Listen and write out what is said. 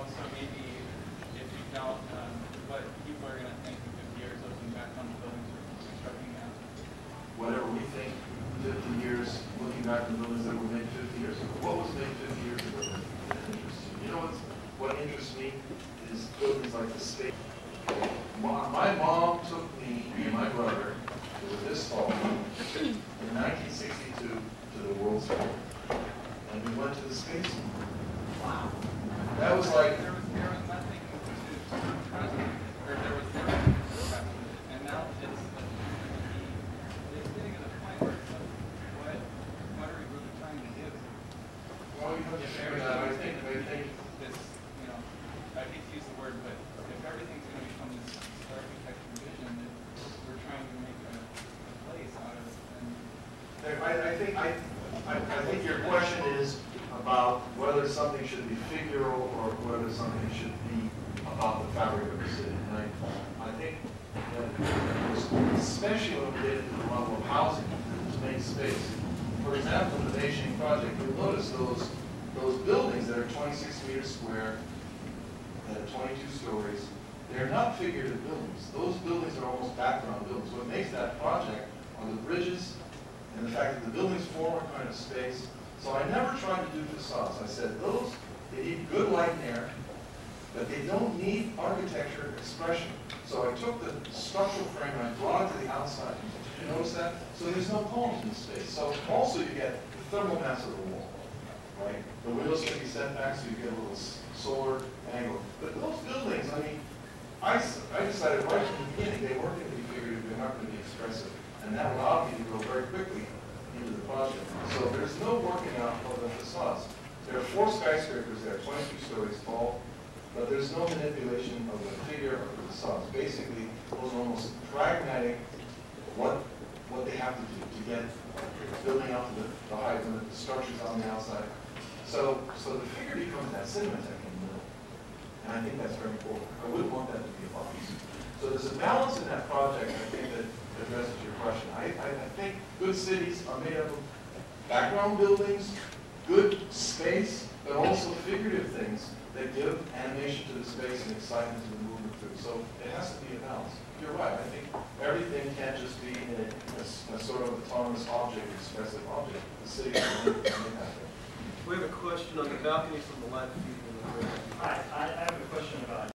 also maybe if you felt what people are going to think in 50 years looking back on the buildings we're constructing now. Whatever we think 50 years, looking back at the buildings that were made 50 years ago. What was made 50 years ago that interests you? You know what interests me is buildings like the state. My mom took me and my brother, who was this tall, in 1962 to the World's Fair. And we went to the space. Wow. That was like... There was nothing to trust, or there was nothing to trust. And now it's getting to the point where it's like, what are we really trying to do? Well, you have to figure that out. I think this, you know, I hate to use the word, but if everything's going to become this architecture vision that we're trying to make a place out of, and I think your question is about whether something should be figural or whether something should be about the fabric of the city. And I think that especially when we get into the level of housing to make space. For example, in the Beijing project, you'll notice those buildings that are 26 meters square, that are 22 stories, they're not figurative buildings. Those buildings are almost background buildings. What makes that project are the bridges and the fact that the buildings form a kind of space. So I never tried to do facades. I said they need good light and air, but they don't need architecture expression. So I took the structural frame and I brought it to the outside. Did you notice that? So there's no columns in the space. So also you get the thermal mass of the wall, right? The windows can be set back so you get a little solar angle. But those buildings, I mean, I decided right from the beginning they weren't going to be figurative, they're not going to be expressive. And that allowed me to go very quickly into the project. So there's no working out of the facades. There are 4 skyscrapers there, 22 stories tall, but there's no manipulation of the figure of the facades. Basically, those are almost pragmatic, what they have to do to get building out to the height and the structures on the outside. So the figure becomes that cinematic in the middle. And I think that's very important. I wouldn't want that to be a box. So there's a balance in that project, I think, that addresses your question. I think good cities are made up of background buildings, good space, but also figurative things that give animation to the space and excitement to the movement through. So it has to be a balance. You're right. I think everything can't just be a sort of autonomous object, expressive object. The city can make that. We have a question on the balcony from the left. Hi, I have a question about